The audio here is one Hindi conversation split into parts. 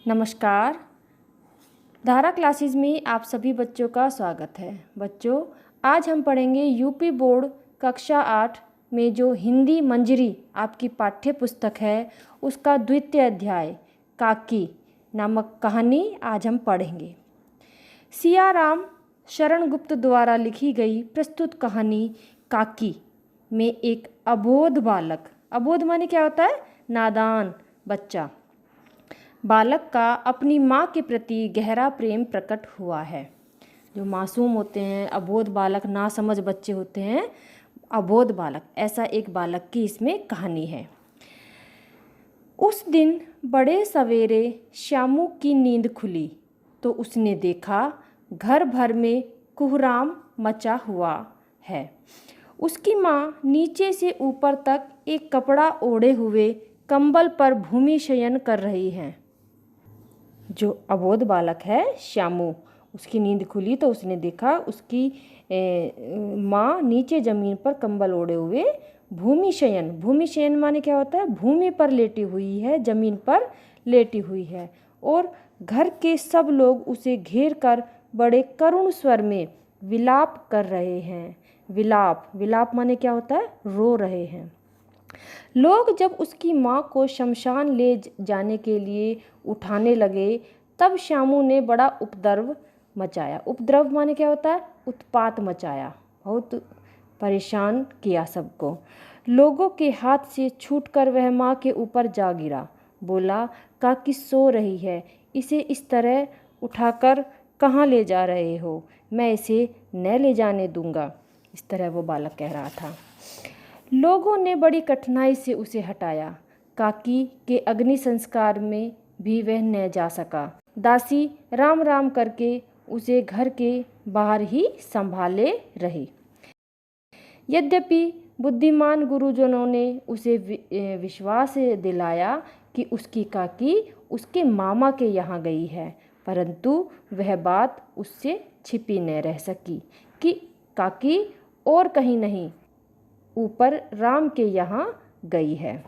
नमस्कार। धारा क्लासेस में आप सभी बच्चों का स्वागत है। बच्चों, आज हम पढ़ेंगे यूपी बोर्ड कक्षा 8 में जो हिंदी मंजरी आपकी पाठ्य पुस्तक है उसका द्वितीय अध्याय काकी नामक कहानी आज हम पढ़ेंगे। सियाराम शरण गुप्त द्वारा लिखी गई प्रस्तुत कहानी काकी में एक अबोध बालक, अबोध माने क्या होता है? नादान बच्चा, बालक का अपनी माँ के प्रति गहरा प्रेम प्रकट हुआ है। जो मासूम होते हैं, अबोध बालक, ना समझ बच्चे होते हैं, अबोध बालक, ऐसा एक बालक की इसमें कहानी है। उस दिन बड़े सवेरे श्यामू की नींद खुली तो उसने देखा घर भर में कोहराम मचा हुआ है। उसकी माँ नीचे से ऊपर तक एक कपड़ा ओढ़े हुए कंबल पर भूमि शयन कर रही हैं। जो अबोध बालक है श्यामू, उसकी नींद खुली तो उसने देखा उसकी माँ नीचे ज़मीन पर कंबल ओढ़े हुए भूमि शयन, भूमि शयन माने क्या होता है? भूमि पर लेटी हुई है, ज़मीन पर लेटी हुई है। और घर के सब लोग उसे घेर कर बड़े करुण स्वर में विलाप कर रहे हैं। विलाप, विलाप माने क्या होता है? रो रहे हैं। लोग जब उसकी माँ को शमशान ले जाने के लिए उठाने लगे तब श्यामू ने बड़ा उपद्रव मचाया। उपद्रव माने क्या होता है? उत्पात मचाया, बहुत परेशान किया सबको। लोगों के हाथ से छूटकर वह माँ के ऊपर जा गिरा। बोला, काकी सो रही है, इसे इस तरह उठाकर कहाँ ले जा रहे हो? मैं इसे न ले जाने दूंगा। इस तरह वो बालक कह रहा था। लोगों ने बड़ी कठिनाई से उसे हटाया। काकी के अग्नि संस्कार में भी वह न जा सका। दासी राम राम करके उसे घर के बाहर ही संभाले रही। यद्यपि बुद्धिमान गुरुजनों ने उसे विश्वास दिलाया कि उसकी काकी उसके मामा के यहाँ गई है, परंतु वह बात उससे छिपी न रह सकी कि काकी और कहीं नहीं, ऊपर राम के यहाँ गई है।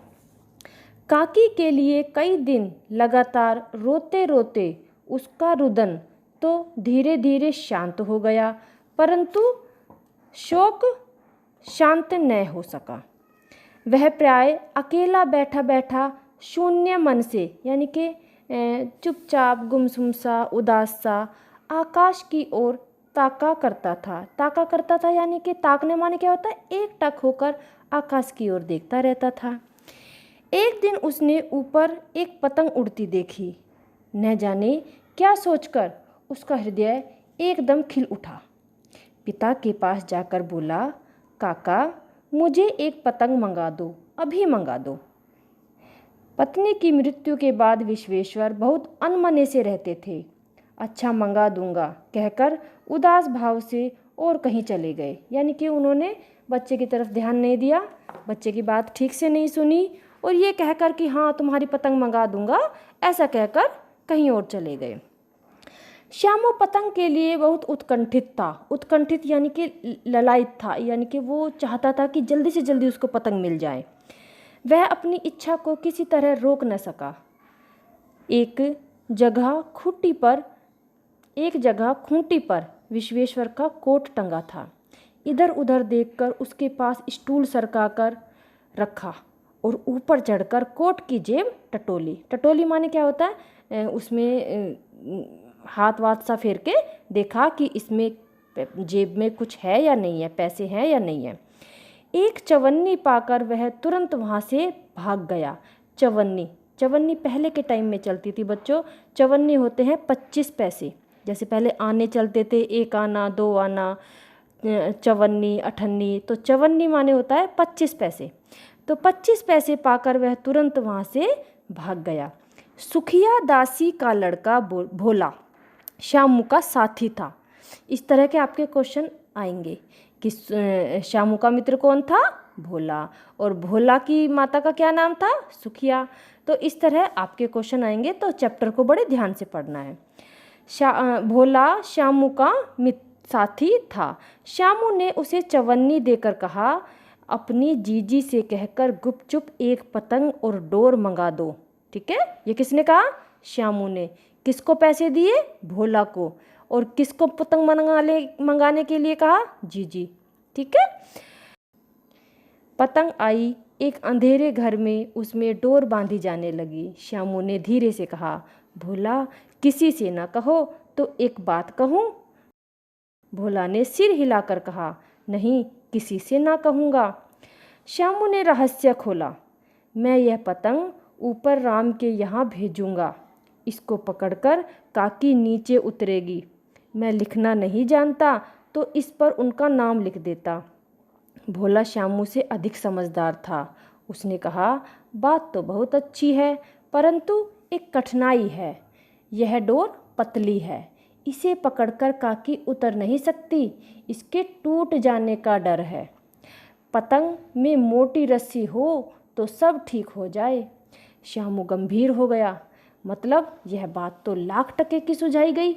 काकी के लिए कई दिन लगातार रोते रोते उसका रुदन तो धीरे धीरे शांत हो गया, परंतु शोक शांत न हो सका। वह प्राय अकेला बैठा बैठा शून्य मन से, यानी कि चुपचाप गुमसुम सा, उदास सा आकाश की ओर ताका करता था, यानी कि ताकने माने क्या होता है? एक टक होकर आकाश की ओर देखता रहता था। एक दिन उसने ऊपर एक पतंग उड़ती देखी। न जाने क्या सोचकर उसका हृदय एकदम खिल उठा। पिता के पास जाकर बोला, काका मुझे एक पतंग मंगा दो, अभी मंगा दो। पत्नी की मृत्यु के बाद विश्वेश्वर बहुत अनमने से रहते थे। अच्छा मंगा दूंगा कहकर उदास भाव से और कहीं चले गए, यानी कि उन्होंने बच्चे की तरफ ध्यान नहीं दिया, बच्चे की बात ठीक से नहीं सुनी और ये कहकर कि हाँ तुम्हारी पतंग मंगा दूंगा, ऐसा कहकर कहीं और चले गए। श्यामू पतंग के लिए बहुत उत्कंठित था। उत्कंठित यानी कि ललायित था, यानी कि वो चाहता था कि जल्दी से जल्दी उसको पतंग मिल जाए। वह अपनी इच्छा को किसी तरह रोक न सका। एक जगह खूंटी पर विश्वेश्वर का कोट टंगा था। इधर उधर देखकर उसके पास स्टूल सरकाकर रखा और ऊपर चढ़कर कोट की जेब टटोली। टटोली माने क्या होता है? उसमें हाथ वाथ सा फेर के देखा कि इसमें जेब में कुछ है या नहीं है, पैसे हैं या नहीं है। एक चवन्नी पाकर वह तुरंत वहाँ से भाग गया। चवन्नी पहले के टाइम में चलती थी बच्चों। चवन्नी होते हैं 25 पैसे। जैसे पहले आने चलते थे, 1 आना, 2 आना, चवन्नी, अठन्नी, तो चवन्नी माने होता है 25 पैसे। तो 25 पैसे पाकर वह तुरंत वहाँ से भाग गया। सुखिया दासी का लड़का भोला श्यामू का साथी था। इस तरह के आपके क्वेश्चन आएंगे कि श्यामू का मित्र कौन था? भोला। और भोला की माता का क्या नाम था? सुखिया। तो इस तरह आपके क्वेश्चन आएंगे, तो चैप्टर को बड़े ध्यान से पढ़ना है। भोला श्यामू का साथी था। श्यामू ने उसे चवन्नी देकर कहा, अपनी जीजी से कहकर गुपचुप एक पतंग और डोर मंगा दो। ठीक है, ये किसने कहा? श्यामू ने। किसको पैसे दिए? भोला को। और किसको पतंग मंगाने के लिए कहा? जीजी। ठीक है। पतंग आई एक अंधेरे घर में, उसमें डोर बांधी जाने लगी। श्यामू ने धीरे से कहा, भोला किसी से ना कहो तो एक बात कहूँ? भोला ने सिर हिलाकर कहा, नहीं, किसी से ना कहूँगा। श्यामू ने रहस्य खोला, मैं यह पतंग ऊपर राम के यहाँ भेजूँगा। इसको पकड़कर काकी नीचे उतरेगी। मैं लिखना नहीं जानता तो इस पर उनका नाम लिख देता। भोला श्यामू से अधिक समझदार था। उसने कहा, बात तो बहुत अच्छी है, परंतु एक कठिनाई है। यह डोर पतली है, इसे पकड़कर काकी उतर नहीं सकती। इसके टूट जाने का डर है। पतंग में मोटी रस्सी हो तो सब ठीक हो जाए। श्यामू गंभीर हो गया। मतलब यह बात तो लाख टके की सुझाई गई,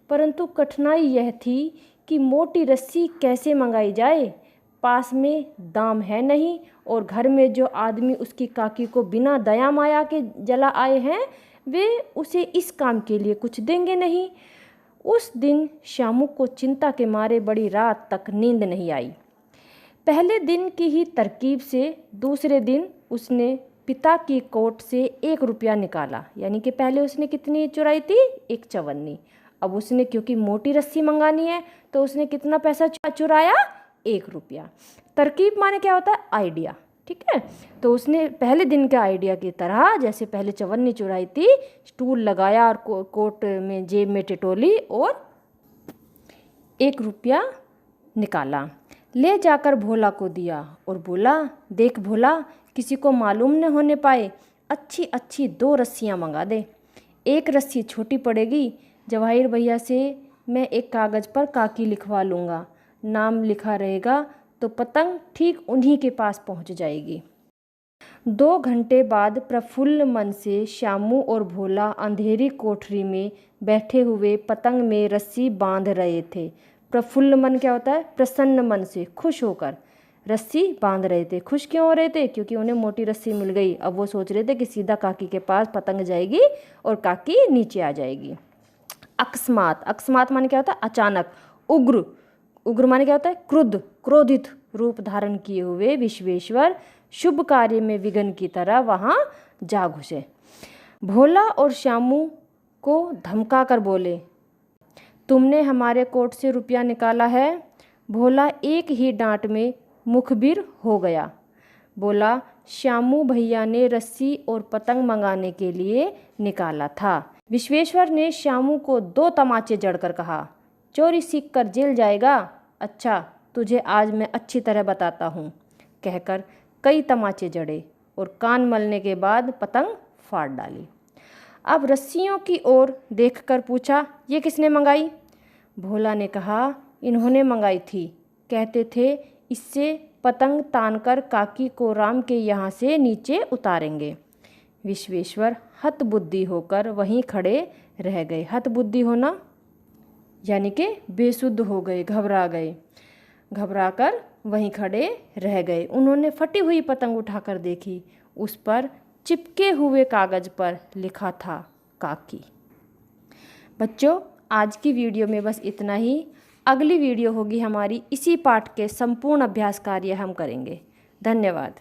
परंतु कठिनाई यह थी कि मोटी रस्सी कैसे मंगाई जाए। पास में दाम है नहीं और घर में जो आदमी उसकी काकी को बिना दया माया के जला आए हैं, वे उसे इस काम के लिए कुछ देंगे नहीं। उस दिन श्यामू को चिंता के मारे बड़ी रात तक नींद नहीं आई। पहले दिन की ही तरकीब से दूसरे दिन उसने पिता की कोट से 1 रुपया निकाला। यानी कि पहले उसने कितनी चुराई थी? 1 चवन्नी। अब उसने, क्योंकि मोटी रस्सी मंगानी है, तो उसने कितना पैसा चुराया? 1 रुपया। तरकीब माने क्या होता है? आइडिया। ठीक है। तो उसने पहले दिन के आइडिया की तरह, जैसे पहले चवन्नी चुराई थी, स्टूल लगाया और कोट में जेब में टिटोली और 1 रुपया निकाला, ले जाकर भोला को दिया और बोला, देख भोला, किसी को मालूम न होने पाए, अच्छी अच्छी 2 रस्सियाँ मंगा दे। एक रस्सी छोटी पड़ेगी। जवाहिर भैया से मैं एक कागज़ पर काकी लिखवा लूँगा। नाम लिखा रहेगा तो पतंग ठीक उन्हीं के पास पहुँच जाएगी। 2 घंटे बाद प्रफुल्ल मन से श्यामू और भोला अंधेरी कोठरी में बैठे हुए पतंग में रस्सी बांध रहे थे। प्रफुल्ल मन क्या होता है? प्रसन्न मन से, खुश होकर रस्सी बांध रहे थे। खुश क्यों हो रहे थे? क्योंकि उन्हें मोटी रस्सी मिल गई। अब वो सोच रहे थे कि सीधा काकी के पास पतंग जाएगी और काकी नीचे आ जाएगी। अकस्मात, अकस्मात माने क्या होता है? अचानक। उग्र, उग्र माने क्या होता है? क्रुद्ध, क्रोधित रूप धारण किए हुए विश्वेश्वर शुभ कार्य में विघ्न की तरह वहाँ जा घुसे। भोला और श्यामू को धमका कर बोले, तुमने हमारे कोट से रुपया निकाला है? भोला एक ही डांट में मुखबिर हो गया। बोला, श्यामू भैया ने रस्सी और पतंग मंगाने के लिए निकाला था। विश्वेश्वर ने श्यामू को 2 तमाचे जड़कर कहा, चोरी सीख कर जेल जाएगा। अच्छा, तुझे आज मैं अच्छी तरह बताता हूँ। कहकर कई तमाचे जड़े और कान मलने के बाद पतंग फाड़ डाली। अब रस्सियों की ओर देखकर पूछा, ये किसने मंगाई? भोला ने कहा, इन्होंने मंगाई थी। कहते थे इससे पतंग तानकर काकी को राम के यहाँ से नीचे उतारेंगे। विश्वेश्वर हतबुद्धि होकर वहीं खड़े रह गए। हतबुद्धि होना यानी कि बेसुध हो गए, घबरा गए। घबराकर वहीं खड़े रह गए। उन्होंने फटी हुई पतंग उठाकर देखी। उस पर चिपके हुए कागज़ पर लिखा था काकी। बच्चों, आज की वीडियो में बस इतना ही। अगली वीडियो होगी हमारी, इसी पाठ के संपूर्ण अभ्यास कार्य हम करेंगे। धन्यवाद।